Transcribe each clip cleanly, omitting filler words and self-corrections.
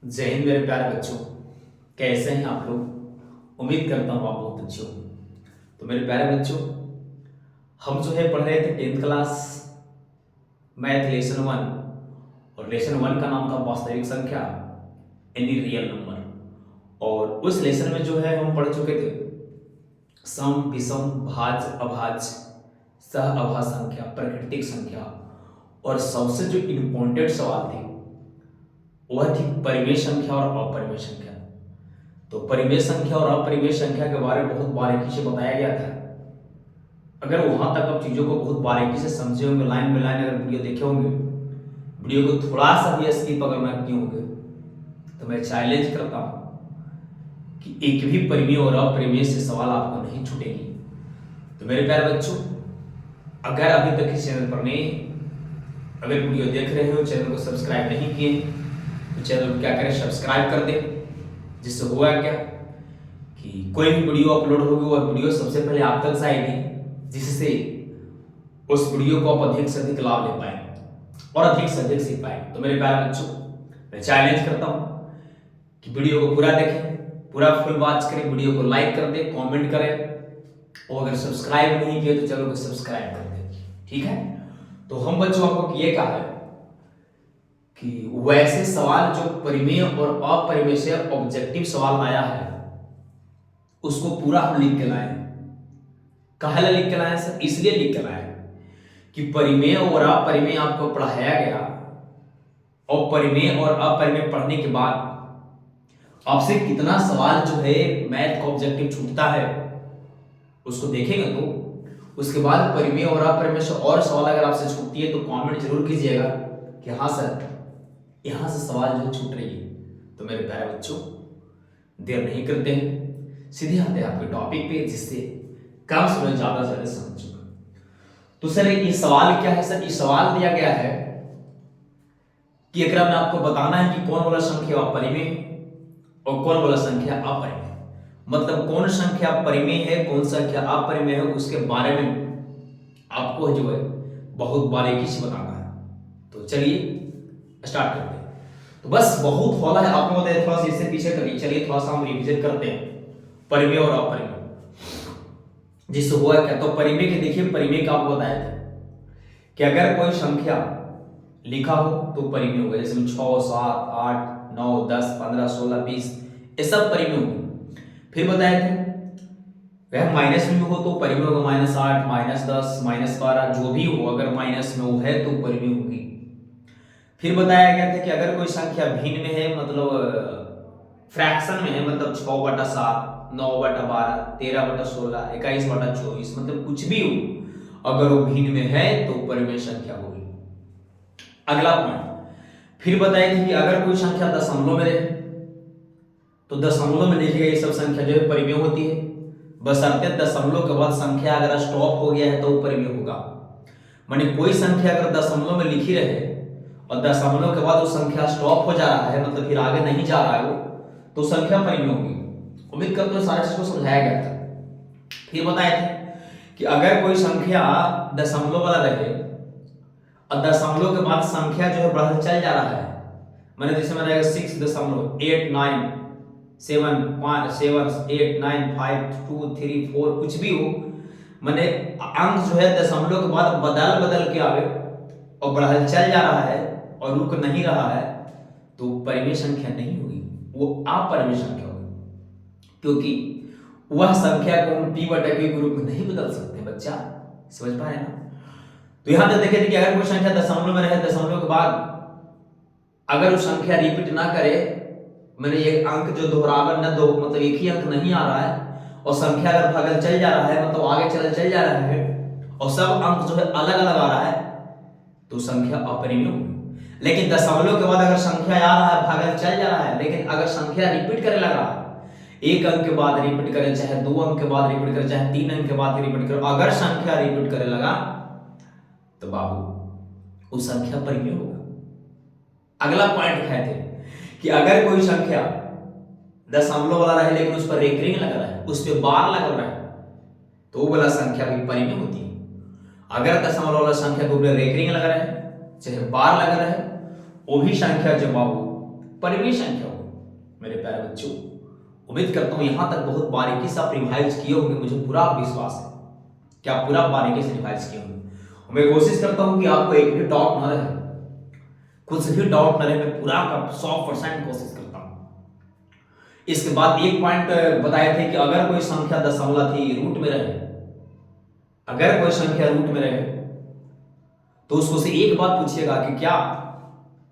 जय हिंद मेरे प्यारे बच्चों। कैसे हैं आप लोग? उम्मीद करता हूँ आप बहुत अच्छे हो। तो मेरे प्यारे बच्चों, हम जो है पढ़ रहे थे 10th क्लास मैथ लेसन 1, और लेसन 1 का नाम था वास्तविक संख्या यानी रियल नंबर। और उस लेसन में जो है हम पढ़ चुके थे सम, विषम, भाज्य, अभाज्य, सह अभाज्य संख्या, प्राकृतिक संख्या, और सबसे जो इम्पोर्टेंट सवाल थे वह थी परिमेय संख्या और अपरिमेय संख्या। तो परिमेय संख्या और अपरिमेय संख्या के बारे में बहुत बारीकी से बताया गया था। अगर वहां तक आप चीजों को बहुत बारीकी से समझे होंगे, लाइन बाय लाइन अगर वीडियो देखे होंगे, वीडियो को थोड़ा सा भी स्किप अगर ना किए होंगे, तो मैं चैलेंज करता हूं कि एक भी परिमेय और अपरिमेय से सवाल आपको नहीं छूटेगी। तो मेरे प्यारे बच्चों, अगर अभी तक इस चैनल पर नहीं, अगर वीडियो देख रहे हो, चैनल को सब्सक्राइब नहीं किए तो चैनल को क्या करें, सब्सक्राइब कर दें। जिससे होगा क्या कि कोई भी वीडियो अपलोड होगी वह वीडियो सबसे पहले आप तक जाएगी, जिससे उस वीडियो को आप अधिक से अधिक लाभ ले पाए और अधिक से अधिक सीख पाए। तो मेरे प्यारे बच्चों, मैं चैलेंज करता हूं कि वीडियो को पूरा देखें, पूरा फुल वॉच करें, वीडियो को लाइक कर दें, कमेंट करें, और अगर सब्सक्राइब नहीं किए तो चैनल को सब्सक्राइब कर दें। ठीक है? तो हम बच्चों आपको ये कहा है कि वैसे सवाल जो परिमेय और अपरिमेय से ऑब्जेक्टिव सवाल आया है उसको पूरा हम लिख के लाए। काहे लिख के लाए सर? इसलिए लिख के लाए कि परिमेय और अपरिमेय आपको पढ़ाया गया, और परिमेय और अपरिमेय पढ़ने के बाद आपसे कितना सवाल जो है मैथ का ऑब्जेक्टिव छूटता है उसको देखेंगे। तो उसके बाद परिमेय और अपरिमेय से और सवाल अगर आपसे छूटती है तो कमेंट जरूर कीजिएगा कि हाँ सर, यहां से सवाल जो छूट रही है। तो मेरे प्यारे बच्चों, देर नहीं करते हैं, सीधे आते हैं आपके टॉपिक पे, जिससे कम समय ज्यादा से ज्यादा समझूंगा। तो सर ये सवाल क्या है? सर ये सवाल दिया गया है कि एकरा में आपको बताना है कि कौन वाला संख्या अपरिमेय और कौन वाला संख्या अपरिमेय, मतलब कौन संख्या परिमेय है, कौन संख्या अपरिमेय है, उसके बारे में आपको जो है बहुत बारीकी से बताना है। तो चलिए स्टार्ट करते हैं। तो बस बहुत हौला है, आपने बताया थोड़ा सा इससे पीछे करिए। चलिए थोड़ा सा हम रिवीजन करते हैं परिमेय और अपरिमेय। जिससे हुआ क्या, तो परिमेय के देखिए, परिमेय का आपको बताया था कि अगर कोई संख्या लिखा हो तो परिमेय होगा। जैसे 6, 7, 8, 9, 10, 15, 16, 20, ये सब परिमेय होंगे। फिर बताया थे वह माइनस में हो तो परिमेय होगा, -8, -10, -12, जो भी हो, अगर माइनस में वो है तो परिमेय होगी। फिर बताया गया था कि अगर कोई संख्या भिन्न में है, मतलब फ्रैक्शन में है, मतलब 6/7, 9/12, 13/16, 21/24, मतलब कुछ भी हो, अगर वो भिन्न में है तो परिमेय संख्या होगी। अगला पॉइंट फिर बताया था कि अगर कोई संख्या दशमलव में रहे तो दशमलव में देखिएगा ये सब संख्या जो है परिमेय होती है, बशर्ते दशमलव के बाद संख्या अगर स्टॉप हो गया है तो परिमेय होगा। माने कोई संख्या अगर दशमलव में लिखी रहे और दशमलव के बाद वो संख्या स्टॉप हो जा रहा है, मतलब फिर आगे नहीं जा रहा है वो, तो संख्या परिमेय होगी। उम्मीद करते हैं सारे चीज को समझाया गया था। फिर बताए थे कि अगर कोई संख्या दशमलव वाला रहे और दशमलव के बाद संख्या जो है बढ़ता चल जा रहा है, मैंने जैसे मैंने 6.8, 9, 7, 8, 9, 5, 2, 3, 4 कुछ भी हो, मैंने अंक जो है दशमलव के बाद बदल बदल के आवे और बढ़ता चल जा रहा है और रुक नहीं रहा है, तो परिमेय संख्या नहीं होगी, वो अपरिमेय संख्या होगी, क्योंकि वह संख्या को हम p/q के रूप में नहीं बदल सकते। बच्चा समझ पाए ना? तो यहां तक देखे थे कि अगर कोई संख्या दशमलव में रहे, दशमलव के बाद अगर वो संख्या रिपीट ना करे, मैंने एक अंक जो दोहरावर न दो, मतलब एक ही अंक नहीं आ रहा है, और संख्या अगर भागल चल जा रहा है, मतलब आगे चल जा रहा है, और सब अंक जो है अलग अलग आ रहा है, तो संख्या अपरिमेय होगी। लेकिन दशमलव के बाद अगर संख्या आ रहा है, भागल चल जा रहा है, लेकिन अगर संख्या रिपीट करे लगा, एक अंक के बाद रिपीट करे, चाहे 2 अंक के बाद रिपीट करे, चाहे 3 अंक के बाद रिपीट करे, अगर संख्या रिपीट करे लगा तो बाबू उस संख्या परिमेय होगा। अगला पॉइंट कहते हैं कि अगर कोई संख्या दशमलव वाला रहे लेकिन उस पर रेकरिंग लगा रहा है, उस पर बार लगा रहा है, तो वो वाला संख्या भी परिमेय होती है। अगर दशमलव वाला संख्या के ऊपर रेकरिंग लगा रहा है, चाहे बार लगा रहा है, वो भी संख्या जो बाबू परिमेय संख्या होगी। मेरे प्यारे बच्चों, उम्मीद करता हूं यहां तक बहुत बारीकी से आप रिवाइज किए होंगे। मुझे पूरा विश्वास है कि आप पूरा बारीकी से रिवाइज किए होंगे। मैं कोशिश करता हूं कि आपको एक भी डाउट न रहे, कुछ भी डाउट न रहे। मैं पूरा का 100% कोशिश करता हूं। इसके बाद एक पॉइंट बताए थे कि अगर कोई संख्या दशमलव थी रूट में रहे, अगर कोई संख्या रूट में रहे तो उसको से एक बात पूछिएगा कि क्या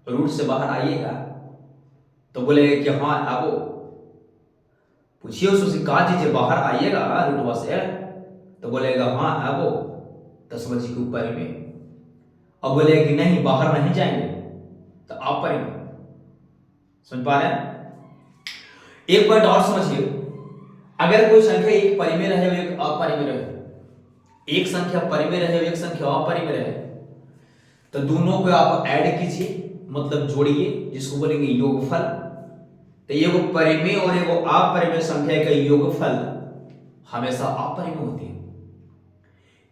रूट से बाहर आइएगा, तो बोलेगा कि हाँ आओ। पूछिए उससे कहा दीजिए बाहर आइएगा रूटवा से, तो बोलेगा हाँ आओ 10 बजे के ऊपर में। अब बोलेगा कि नहीं बाहर नहीं जाएंगे, तो आप पर समझ पा रहे हैं। एक पॉइंट और समझिए, अगर कोई संख्या एक परिमेय रहे और एक अपरिमेय रहे, एक संख्या परिमेय रहे और एक संख्या अपरिमेय रहे, तो दोनों को आप ऐड कीजिए, मतलब जोड़िए, जिसको बोलेंगे योगफल। तो एगो परिमेय और एगो अपरिमेय संख्या का योगफल हमेशा अपरिमेय होती है।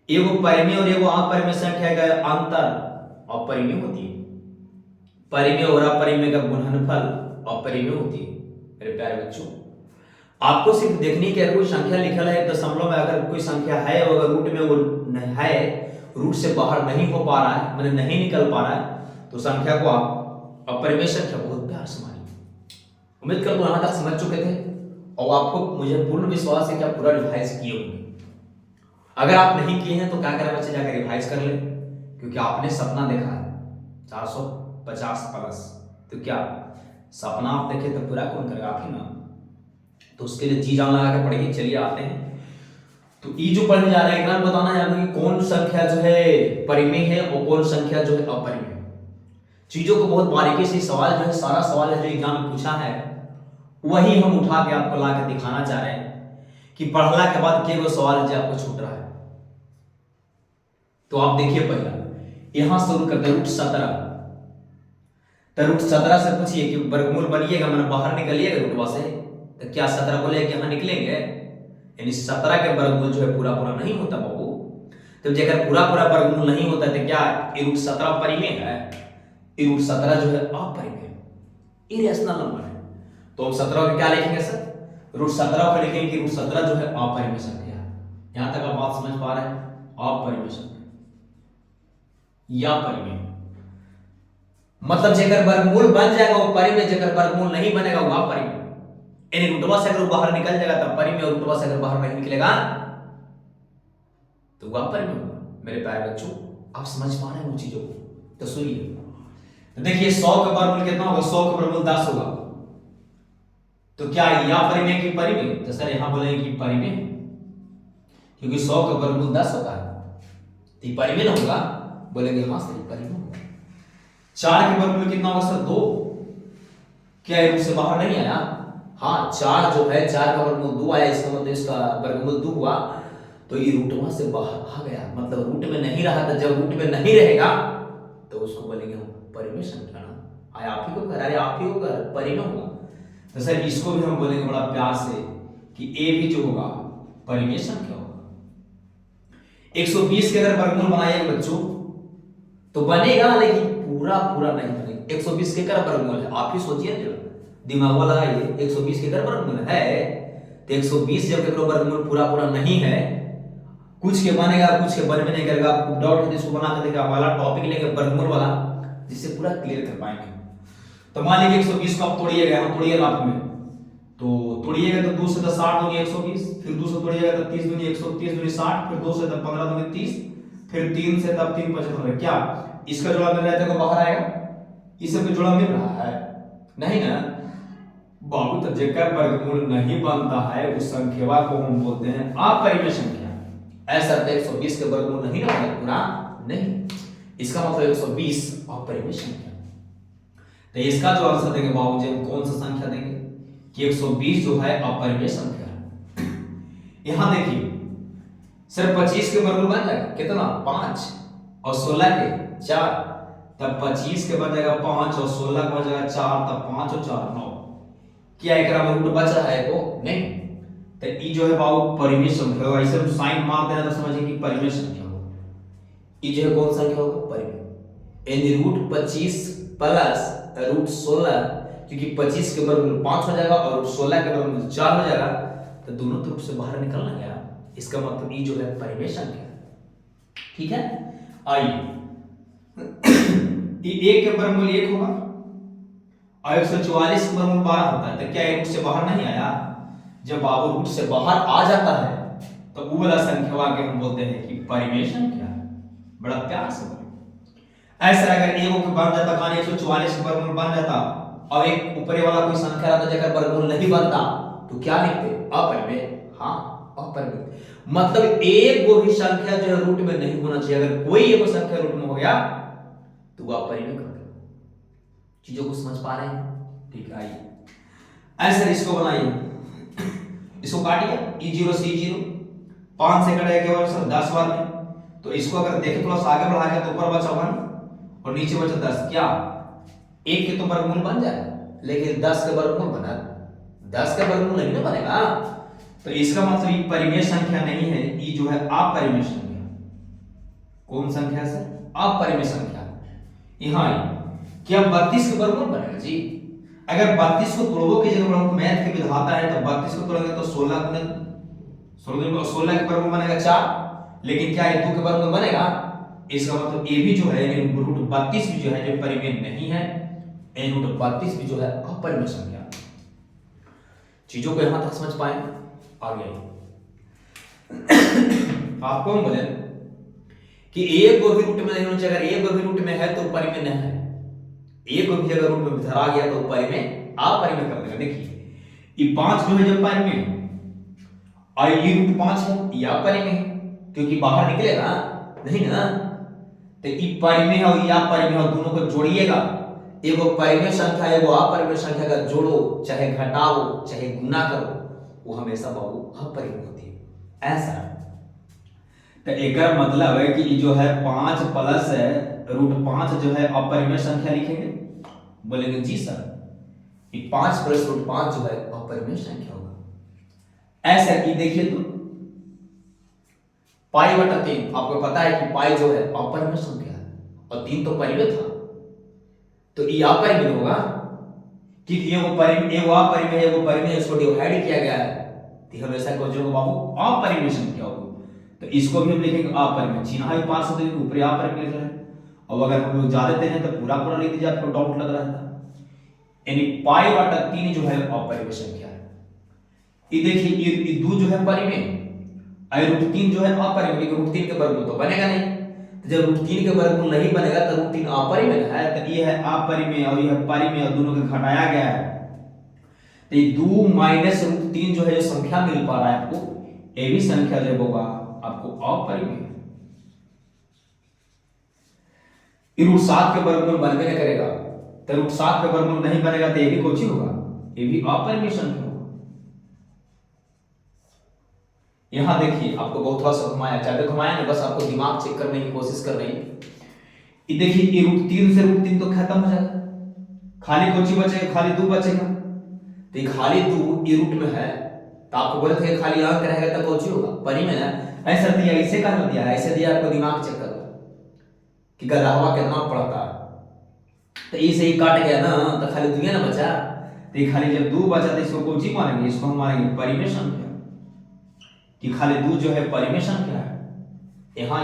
एगो परिमेय और एगो अपरिमेय संख्या का अंतर अपरिमेय होती है। परिमेय और अपरिमेय का गुणनफल अपरिमेय होती है। मेरे प्यारे बच्चों, आपको सिर्फ देखने की, अगर कोई संख्या लिखल है दशमलव में, अगर कोई संख्या है और अगर रूट में वो है, रूट से बाहर नहीं हो पा रहा है, मैंने नहीं निकल पा रहा है, तो संख्या को आप अपरिमेय संख्या बहुत प्यार से मानिए। उम्मीद करता हूं यहां तक समझ चुके थे और आपको मुझे पूर्ण विश्वास है कि आप पूरा रिवाइज किए होंगे। अगर आप नहीं किए हैं तो क्या करें बच्चे, जाकर रिवाइज कर ले, क्योंकि आपने सपना देखा है 450 प्लस, तो क्या सपना आप देखे तो पूरा कौन करेगा, आप ही ना। तो उसके लिए जी जान लगा के पढ़िए। चलिए आते हैं, तो ई जो पढ़ने जा रहे हैं एग्जाम बताना है कि कौन संख्या जो है परिमेय है और कौन संख्या जो है अपरिमेय। चीजों को बहुत बारीकी से सवाल जो है, सारा सवाल है जो एग्जाम में पूछा है वही हम उठा के आपको ला के दिखाना चाह रहे हैं कि पढ़ला के बाद के वो सवाल जो आपको छूट रहा है। तो आप देखिए पहला यहां शुरू करते रूट 17। तो रूट 17 से पूछिए कि वर्गमूल बनिएगा, मैंने बाहर निकलिएगा रूटवा से, तो क्या 17 बोले कि यहां निकलेंगे, यानी 17 के वर्गमूल जो है पूरा पूरा नहीं होता बाबू। तो जब पूरा पूरा वर्गमूल नहीं होता तो क्या ये रूट 17 परिमेय है, ये रूट 17 जो है अपरिमेय, इरेशनल नंबर है। तो हम 17 को क्या लिखेंगे सर, रूट 17 को लिखेंगे कि रूट 17 जो है अपरिमेय संख्या है। यहां तक आप बात समझ पा रहे हैं, अपरिमेय संख्या या परिमेय मतलब जेकर वर्गमूल बन जाएगा वो परिमेय, जेकर वर्गमूल नहीं बनेगा वो अपरिमेय। यानी रूटवा से अगर बाहर निकल जाएगा तब परिमेय, और रूटवा से अगर बाहर नहीं निकलेगा तो वह अपरिमेय होगा। मेरे प्यारे बच्चों, आप समझ पा रहे हैं उन चीजों को, तो सुनिए। तो देखिए 100 का वर्गमूल कितना होगा, 100 का वर्गमूल 10 होगा, तो क्या यह परिमेय की परिमेय, तो सर यहां बोलेंगे कि परिमेय, क्योंकि 100 का वर्गमूल 10 होता है, तो ये परिमेय ना होगा, बोलेंगे हाँ सर परिमेय होगा। 4 के वर्गमूल कितना होगा सर 2, क्या रूट से बाहर नहीं आया, हाँ 4 जो है 4 का वर्गमूल 2 आया, इसका मतलब इसका वर्गमूल 2 हुआ, तो ये रूटवा से बाहर आ गया, मतलब रूट में नहीं रहा था। जब रूट में नहीं रहेगा तो उसको बोलेंगे हम परिमेय संख्या ना। आया आप ही को कर, अरे आप ही को कर, परिमेय होगा। तो सर इसको भी हम बोलेंगे बड़ा प्यार से कि ए भी जो होगा परिमेय संख्या होगा। 120 के अगर वर्गमूल बनाइएगा बच्चों तो बनेगा, लेकिन पूरा पूरा नहीं बनेगा। 120 के कर वर्गमूल है, आप ही सोचिए ना, दिमाग वाला है ये। 120 के कर वर्गमूल है, तो 120 जब के वर्गमूल पूरा पूरा नहीं है, कुछ के बनेगा कुछ के बनने नहीं करेगा। आपको डाउट है इसको बना के देखा वाला टॉपिक लेंगे वर्गमूल वाला, जिससे पूरा क्लियर कर पाएंगे। तो मान लीजिए 120 को आप तोड़िएगा, हम तोड़िएगा आप में, तो तोड़िएगा तो 2 से 10 60 दूनी 120, फिर 2 से तोड़िएगा तो 30 दूनी 130 दूनी 60, फिर 2 से 15 दूनी 30, फिर 3 से तब 3 75। क्या इसका जोड़ा मिल रहा है तो बाहर आएगा, इस सब का जोड़ा मिल रहा है नहीं ना बाबू। तो जेकर वर्गमूल नहीं बनता है उस संख्या को हम बोलते हैं अपरिमेय संख्या। ऐसा 120 के वर्गमूल नहीं ना बने पूरा नहीं, इसका मतलब 120 अपरिमेय संख्या। तो इसका जो आंसर देंगे बाबू जी हम कौन सा संख्या देंगे कि 120 जो है अपरिमेय संख्या है। यहां देखिए सिर्फ 25 के वर्गमूल बन जाएगा कितना 5 और 16 के 4, तब 25 के बन जाएगा 5 और 16 के बन जाएगा 4, तब 5 और 4 9। क्या एकरा में रूट बचा है को नहीं, तो ई जो है बाबू परिमेय संख्या होगा। ऐसे साइन मार देना तो समझिए कि परिमेय संख्या होगा। ई जो है कौन संख्या होगा परिमेय, यानी रूट 25 प्लस रूट 16, क्योंकि 25 के वर्गमूल 5 हो जाएगा और 16 के वर्गमूल 4 हो जाएगा, तो दोनों तरफ से बाहर निकलना गया। इसका मतलब ई जो है परिमेय संख्या है। ठीक है, आइए एक के वर्गमूल 1 होगा और 144 के वर्गमूल 12 होता है, तो क्या ये रूट से बाहर नहीं आया? जब बाबू रूट से बाहर आ जाता है तो वो वाला संख्या के हम बोलते हैं कि परिमेय संख्या है। बड़ा प्यार से बोले। ऐसा अगर एगो के बन जाता मान 144 के वर्गमूल बन जाता और एक ऊपरी वाला कोई संख्या रहता जगह वर्गमूल नहीं बनता, तो क्या लिखते? अपरिमेय। हाँ, अपरिमेय मतलब एक गो भी संख्या जो है रूट में नहीं होना चाहिए। अगर कोई एक संख्या रूट में हो गया तो वो अपरिमेय कर दे। चीजों को समझ पा रहे हैं? ठीक है, आइए ऐसे इसको बनाइए, इसको काटिए E0 C0 5 से कटेगा केवल सर 10 बार में, तो इसको अगर देखें थोड़ा सा आगे बढ़ा के तो ऊपर बचा 1 और नीचे बचा 10। क्या एक के तो वर्गमूल बन जाएगा, लेकिन 10 के वर्गमूल बना 10 का वर्गमूल नहीं ना बनेगा, तो इसका मतलब ये परिमेय संख्या नहीं है, ये जो है अपरिमेय संख्या। कौन संख्या सर? अपरिमेय संख्या। यहां क्या 32 के वर्गमूल बनेगा जी? अगर 32 को तोड़ो की जगह मैथ के विधाता है तो 32 को तोड़ेंगे तो 16 के वर्गमूल बनेगा 4, लेकिन क्या ये 2 के वर्गमूल बनेगा? इसका मतलब ये भी जो है रूट 32 भी जो है जो परिमेय नहीं है, ये रूट 32 भी जो है अपरिमेय संख्या। चीजों को यहां तक समझ पाए? आगे आपको हम बोले कि एक गो भी रूट में नहीं होना चाहिए। अगर एक गो भी रूट में है तो परिमेय नहीं है, एक गो भी अगर रूट में धरा गया तो परिमेय अपरिमेय कर देगा। देखिए ये 5 जो है जब परिमेय और ये रूट 5 है, ये अपरिमेय है क्योंकि बाहर निकलेगा नहीं ना, तो ये परिमेय और ये अपरिमेय और दोनों को जोड़िएगा, एगो परिमेय संख्या एगो अपरिमेय संख्या का जोड़ो, चाहे घटाओ चाहे गुना करो, वो हमेशा बाबू अपरिमेय होती है। ऐसा तो एक मतलब है कि जो है 5 प्लस रूट 5 जो है अपरिमेय संख्या लिखेंगे? बोलेंगे जी सर, ये 5 प्लस रूट 5 जो है अपरिमेय संख्या होगा। ऐसा कि देखिए तो पाई बटा 3, आपको पता है कि पाई जो है अपरिमेय संख्या है और 3 तो परिमेय था, तो ये अपरिमेय होगा क्योंकि एगो अपरिमेय एगो परिमेय, इसको डिवाइड किया गया है तो हमेशा को जो बाबू अपरिमेय संख्या होगी। तो इसको भी हम लिखेंगे अपरिमेय, चिन्ह ही पास होते हैं ऊपर अपरिमेय जो है। अब अगर हम लोग ज्यादा देते हैं तो पूरा पूरा लिख दीजिए, आपको डाउट लग रहा था। यानी पाई बटा 3 जो है अपरिमेय संख्या है। ये देखिए ये 2 जो है परिमेय और रूट 3 जो है अपरिमेय, रूट 3 के वर्गमूल तो बनेगा नहीं, तो जब रूट 3 के वर्गमूल नहीं बनेगा तो रूट 3 अपरिमेय है, तो ये है अपरिमेय और ये है परिमेय और दोनों को घटाया गया है, तो ये 2 माइनस रूट 3 जो है जो संख्या मिल पा रहा है आपको, ये भी संख्या जो होगा आपको अपरिमेय। रूट 7 के वर्गमूल बनबे नहीं करेगा, तो रूट 7 के वर्गमूल नहीं बनेगा तो ये भी कुछ ही होगा, ये भी अपरिमेय संख्या होगा। यहां देखिए आपको बहुत थोड़ा सा घुमाया, ज्यादा घुमाया नहीं, बस आपको दिमाग चेक करने की कोशिश कर रही है। ये देखिए ये रूट 3 से रूट 3 तो खत्म हो जाएगा, खाली कुछ ही बचेगा, खाली 2 बचेगा, तो ये खाली 2 ये रूट में है, तो आपको बोले थे खाली अंक रहेगा तो कुछ ही होगा, परिमेय है। ऐसा दिया, ऐसे कहां दिया, ऐसे दिया, आपको दिमाग चेक करना कि गधवा कितना पढ़ता है, तो इसे ही काट गया ना तो खाली 2 ना बचा, तो खाली जब 2 बचा तो इसको कौन सी मानेंगे? इसको हम मानेंगे परिमेय संख्या, कि खाली 2 जो है परिमेय संख्या है। यहाँ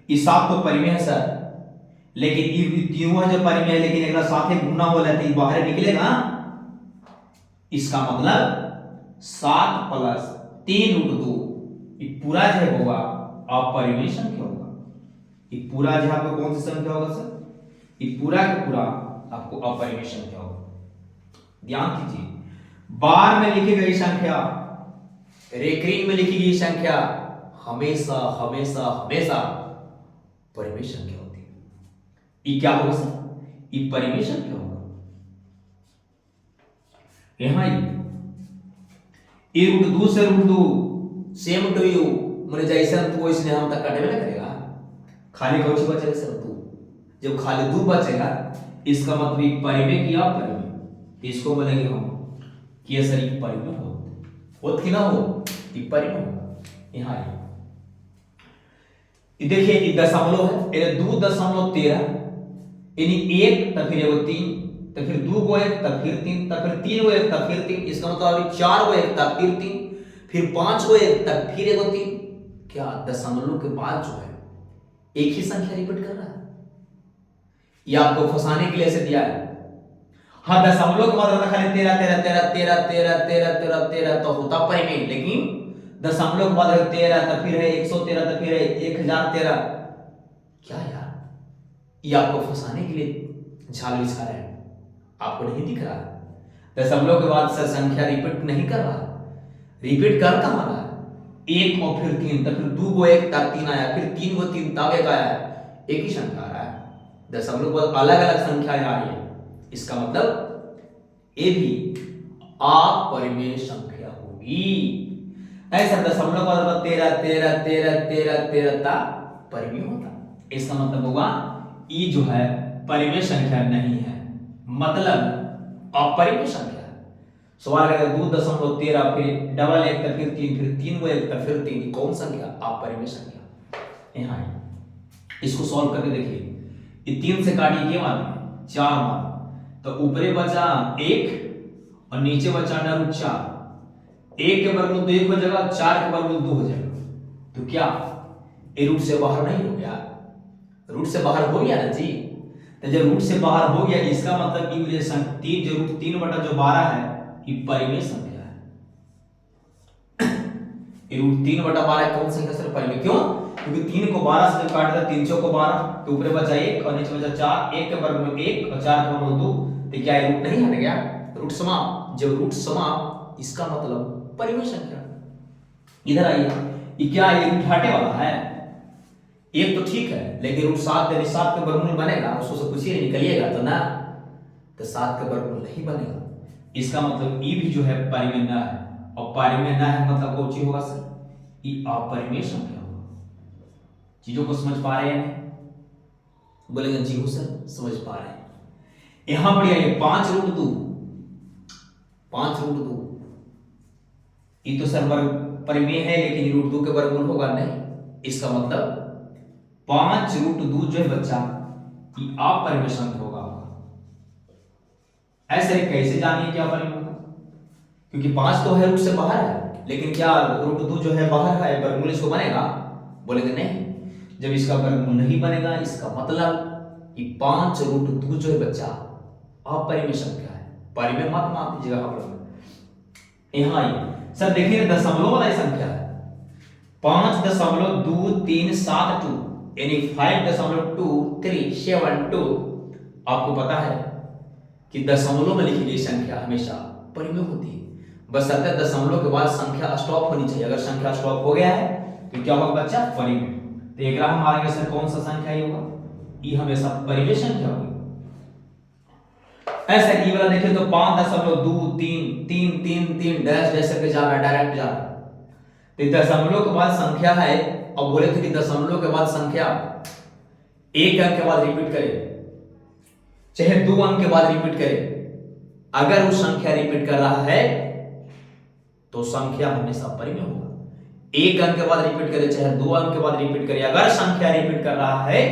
ये 7 तो परिमेय है सर, लेकिन ये तीनों है जो परिमेय है, लेकिन एक साथ ही गुना हो जाता है, बाहर निकलेगा, इसका मतलब 7 प्लस 3 रूट 2 ये पूरा जो है होगा अपरिमेय संख्या होगा। ये पूरा जो आपको कौन सी संख्या होगा सर? ये पूरा का पूरा आपको अपरिमेय संख्या होगा। ध्यान कीजिए, बार में लिखी गई संख्या, रेकरिंग में लिखी गई संख्या हमेशा हमेशा हमेशा परिमेय संख्या होती है। ये क्या होगा सर? ये परिमेय संख्या होगा। यहां ये रूट 2 से रूट 2 सेम टू यू, मैंने जैसे तू वैसे हम तक काटे में ना करेगा, खाली कौन सी बचेगा सर? 2। जब खाली 2 बचेगा इसका मतलब ये परिमेय की अपरिमेय, इसको बोलेंगे हम कि सर ये परिमेय होत कि ना हो, ये परिमेय होगा। यहाँ ये देखिए ये दशमलव है, ये 2.13 यानी 1 तो फिर 3, तो फिर 2 को 1 तब फिर 3 तब फिर 3 को 1 तब फिर 3, इसका मतलब अभी 4 को 1 तब फिर 3, फिर 5 को 1 तब फिर 1 को 3। क्या दशमलव के बाद जो है एक ही संख्या रिपीट कर रहा है? ये आपको फंसाने के लिए ऐसे दिया है। हाँ, दशमलव के बाद रहता खाली 13 13 13 13 13 13 13 13 तो होता परिमेय, लेकिन दशमलव के बाद 13 तब फिर है 113 तब फिर है 1013। क्या यार, ये आपको फंसाने के लिए झाल बिछा रहे हैं, आपको नहीं दिख रहा है? दशमलव के बाद सर संख्या रिपीट नहीं कर रहा, रिपीट कर कहां रहा है? 1 और फिर 3 तब फिर 2 को 1 तब 3 आया, फिर 3 को 3 तब 1 आया, एक ही संख्या आ रहा है। दशमलव के बाद अलग अलग संख्या आ रही है, इसका मतलब ये भी अपरिमेय संख्या होगी। ऐसा दशमलव के बाद 13 13 13 13 13 ता परिमेय होता, इसका मतलब होगा ये जो है परिमेय संख्या नहीं है, मतलब अपरिमेय संख्या है। सवाल करेगा 2.13 फिर डबल 1 तब फिर 3 फिर 3 को 1 तब फिर 3, कौन संख्या? अपरिमेय संख्या। यहाँ इसको सॉल्व करके देखिए, ये 3 से काटिए क्या मान? 4 मान, तो ऊपरे बचा 1 और नीचे बचा √4। 1 के वर्गमूल तो 1 हो जाएगा, 4 के वर्गमूल 2 हो जाएगा, तो क्या ये रूट से बाहर नहीं हो गया? रूट से बाहर हो गया ना जी। तो जब रूट से बाहर हो गया, इसका मतलब ये जो रूट 3/12 है ये परिमेय संख्या है। ये रूट 3/12 कौन संख्या सर? परिमेय। क्यों? क्योंकि 3 को 12 से जब काट दिया 3 चौको 12, तो ऊपर बचा 1 और नीचे बचा 4, 1 के वर्गमूल 1 और 4 के वर्गमूल 2, तो क्या रूट नहीं हट गया? रूट समाप्त। जब रूट समाप्त, इसका मतलब परिमेय संख्या। इधर आइए, ये क्या है? रूट हटे वाला है, एक तो ठीक है, लेकिन रूट 7 यानी 7 का वर्गमूल बनेगा, उसको से पूछिए निकलिएगा तो ना, तो 7 का वर्गमूल नहीं बनेगा। इसका मतलब ये भी जो है परिमेय ना है, और परिमेय ना है मतलब कौन सी होगा सर? ये अपरिमेय संख्या होगा। चीजों को समझ पा रहे हैं? बोलेंगे जी हो सर समझ पा रहे हैं। यहां पर आइए 5√2, 5√2 ये तो सर वर्ग परिमेय है, लेकिन रूट 2 के वर्गमूल होगा नहीं, इसका मतलब 5√2 जो है बच्चा ये अपरिमेय संख्या होगा। ऐसे कैसे जानिए क्या परिमेय होगा? क्योंकि 5 तो है रूट से बाहर है, लेकिन क्या √2 जो है बाहर है, वर्गमूल इसको बनेगा? बोलेंगे नहीं। जब इसका वर्गमूल नहीं बनेगा, इसका मतलब कि 5√2 जो है बच्चा अपरिमेय संख्या है, परिमेय मत मान दीजिएगा आप लोग। यहां सर देखिए दशमलव वाली संख्या है 5.2372 यानी 5.2372। आपको पता है कि दशमलव में लिखी गई संख्या हमेशा परिमेय होती है, बस अगर दशमलव के बाद संख्या स्टॉप होनी चाहिए। अगर संख्या स्टॉप हो गया है तो क्या होगा बच्चा? परिमेय। तो एक हम मारेंगे सर कौन सा संख्या ये होगा? ये हमेशा परिमेय संख्या होगी। ऐसा ई वाला देखिए तो 5.2333 डैश डैश करके जा रहा है, डायरेक्ट जा रहा है। तो दशमलव के बाद संख्या है, और बोले थे कि दशमलव के बाद संख्या एक अंक के बाद रिपीट करे, चाहे 2 अंक के बाद रिपीट करे, अगर वो संख्या रिपीट कर रहा है तो संख्या हमेशा परिमेय होगा। 1 अंक के बाद रिपीट करे, चाहे 2 अंक के बाद रिपीट करे, अगर संख्या रिपीट कर रहा है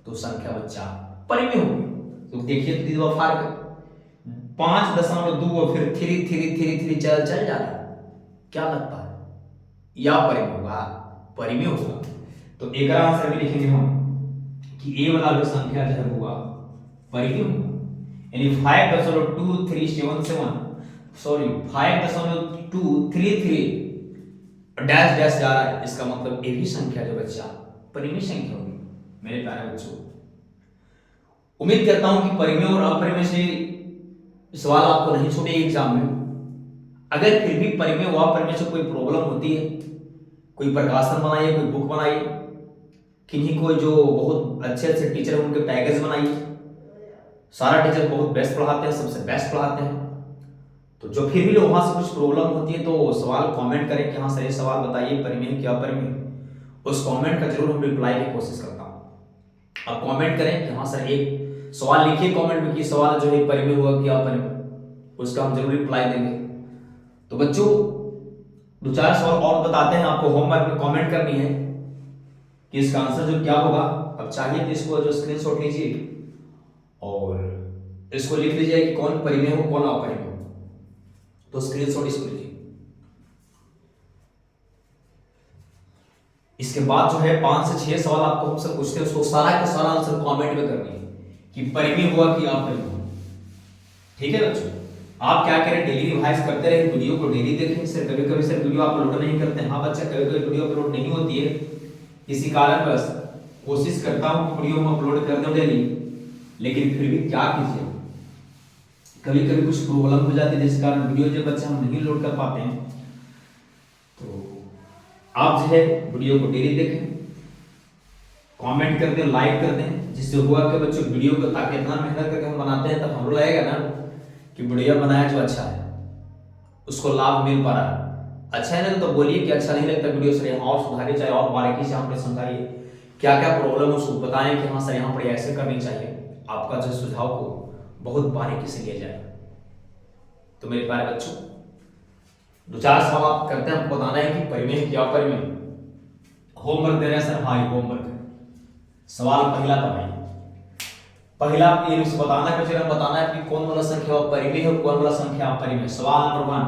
तो संख्या बच्चा परिमेय होगी। तो देखिए तो दीदी फर्क 5.2 और फिर 3 चल जा रहा है, क्या लगता है? या परिमेय होगा? परिमेय होगा। तो एक आंसर भी लिखेंगे हम कि ए वाला जो संख्या जो है होगा परिमेय होगा, यानी 5.2377 सॉरी 5.233 डैश डैश जा रहा है, इसका मतलब ए भी संख्या जो बच्चा परिमेय संख्या होगी। मेरे प्यारे बच्चों, उम्मीद करता हूं कि परिमेय और अपरिमेय से सवाल आपको नहीं छूटे एग्जाम में। अगर फिर भी परिमेय व अपरिमेय से कोई प्रॉब्लम होती है, कोई प्रकाशन बनाइए, कोई बुक बनाइए, किन्हीं कोई जो बहुत अच्छे अच्छे टीचर हैं उनके पैकेज बनाइए। सारा टीचर बहुत बेस्ट पढ़ाते हैं, सबसे बेस्ट पढ़ाते हैं। तो जो फिर भी वहां से कुछ प्रॉब्लम होती है तो सवाल कमेंट करें कि हाँ सर ये सवाल बताइए परिमेय क्या अपरिमेय, उस कमेंट का जरूर हम रिप्लाई की कोशिश करता हूँ। आप कमेंट करें कि हाँ सर एक सवाल लिखिए कमेंट में कि सवाल जो है परिमेय हुआ क्या अपरिमेय, उसका हम जरूर रिप्लाई देंगे। तो बच्चों 2-4 सवाल और बताते हैं आपको, होमवर्क में कमेंट करनी है कि इसका आंसर जो क्या होगा। अब चाहिए तो इसको जो स्क्रीनशॉट लीजिए और इसको लिख लीजिए कि कौन परिमेय हो कौन अपरिमेय हो। तो स्क्रीनशॉट इसको लीजिए। इसके बाद जो है 5 से 6 सवाल आपको हमसे पूछते हैं, उसको सारा का सारा आंसर कमेंट में करनी है कि परिमेय हुआ कि अपरिमेय हुआ। ठीक है बच्चों, आप क्या करें, डेली रिवाइज करते रहे, वीडियो को डेली देखें। सर कभी कभी सर वीडियो अपलोड नहीं करते हैं। हाँ बच्चा, कभी कभी वीडियो अपलोड नहीं होती है, इसी कारणवश कोशिश करता हूँ कि वीडियो में अपलोड कर दूं डेली, लेकिन फिर भी क्या कीजिए, कभी कभी कुछ प्रॉब्लम हो जाती है जिस कारण वीडियो जो बच्चा हम नहीं लोड कर पाते हैं। तो आप जो है वीडियो को डेली देखें, कमेंट कर दें, लाइक कर दें, जिससे हुआ कि बच्चों वीडियो को, ताकि इतना मेहनत करके हम बनाते हैं तब हमको लगेगा ना कि वीडियो बनाया जो अच्छा है, उसको लाभ मिल पा रहा है। अच्छा है ना, तो बोलिए कि अच्छा नहीं लगता वीडियो सर, यहाँ और सुधारिए, चाहे और बारीकी से हमने समझाइए, क्या क्या प्रॉब्लम है उसको बताएं कि हाँ सर यहाँ पर ऐसे करनी चाहिए, आपका जो सुझाव को बहुत बारीकी से लिया जाए। तो मेरे प्यारे बच्चों, 2-4 सवाल आप करते हैं, आपको बताना है कि परिमेय क्या अपरिमेय। होमवर्क दे रहे हैं सर, हाँ होमवर्क। सवाल पहला बनाइए। पहला ये बताना है, मुझे बताना है कि कौन वाला संख्या परिमेय है, कौन वाला संख्या अपरिमेय। सवाल नंबर 1,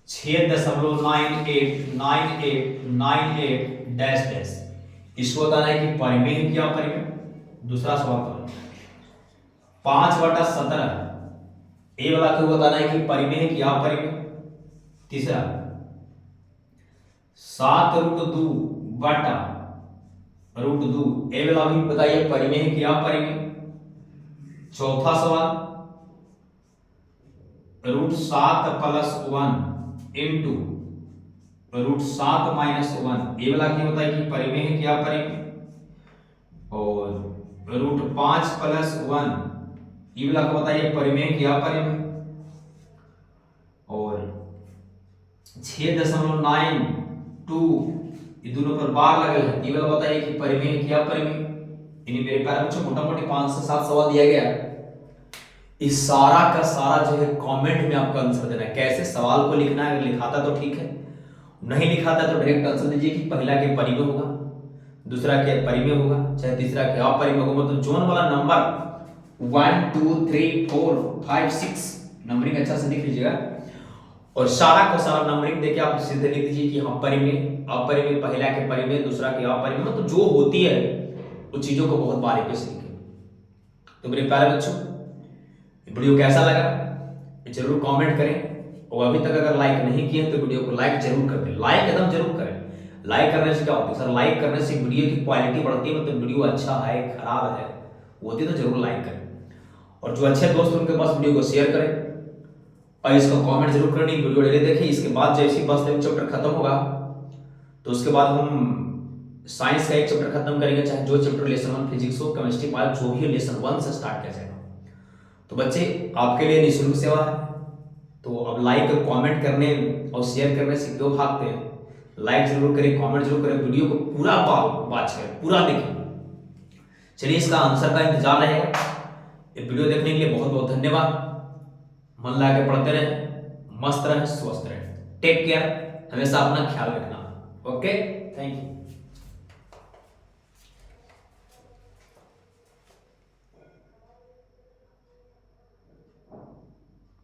6.989898 डैश डैश, इसको बताना है कि परिमेय है क्या अपरिमेय। दूसरा सवाल 5/17, ए वाला क्यों बताना है कि परिमेय है क्या अपरिमेय। तीसरा 7√2 बटा √2, ए वाला भी बताइए परिमेय है क्या अपरिमेय। चौथा सवाल √7 + 1 इंटू √7 - 1, ए वाला क्या बताइए कि परिमेय है क्या अपरिमेय। और √5 + 1, ये वाला को बताइए परिमेय क्या अपरिमेय। और 6.92, ये दोनों पर बार लगे हैं, ये वाला बताइए कि परिमेय क्या अपरिमेय। यानी मेरे प्यारे बच्चों, मोटा मोटी 5 से 7 सवाल दिया गया। इस सारा का सारा जो है कमेंट में आपका आंसर देना है। कैसे, सवाल को लिखना है, अगर लिखाता तो ठीक है, नहीं लिखाता तो डायरेक्ट आंसर दीजिए कि पहला के परिमेय होगा, दूसरा के परिमेय होगा, चाहे तीसरा के अपरिमेय होगा। मतलब जोन वाला नंबर 1 2 3 4 5 6 नंबरिंग अच्छा से लिख लीजिएगा, और सारा का सारा नंबरिंग देके आप सीधे लिख दीजिए कि हाँ परिमेय अपरिमेय, पहला के परिमेय, दूसरा के अपरिमेय। मतलब जो होती है वो चीजों को बहुत बारीकी से लिखें। तो मेरे प्यारे बच्चों, वीडियो कैसा लगा जरूर कमेंट करें, और अभी तक अगर लाइक नहीं किए तो वीडियो को लाइक जरूर कर दें। लाइक एकदम जरूर करें। लाइक करने से क्या होता है सर, लाइक करने से वीडियो की क्वालिटी बढ़ती है, मतलब वीडियो अच्छा है खराब है होती तो जरूर लाइक करें। और जो अच्छे दोस्त उनके पास वीडियो को शेयर करें, और इसको कमेंट जरूर करनी, वीडियो डेली देखिए। इसके बाद जैसे ही बस चैप्टर खत्म होगा तो उसके बाद हम साइंस का एक चैप्टर खत्म करेंगे, चाहे जो चैप्टर लेसन 1 फिजिक्स हो, केमिस्ट्री, बायो, जो भी लेसन 1 से स्टार्ट किया जाएगा। तो बच्चे, आपके लिए निःशुल्क सेवा है, तो अब लाइक और कमेंट करने और शेयर करने से क्यों भागते हैं। लाइक जरूर करें, कमेंट जरूर करें, वीडियो को पूरा वॉच करें, पूरा देखें। चलिए, इसका आंसर का इंतजार रहेगा। ये वीडियो देखने के लिए बहुत बहुत धन्यवाद। मन लगा के पढ़ते रहें, मस्त रहें, स्वस्थ रहें। टेक केयर, हमेशा अपना ख्याल रखना। Okay, thank you.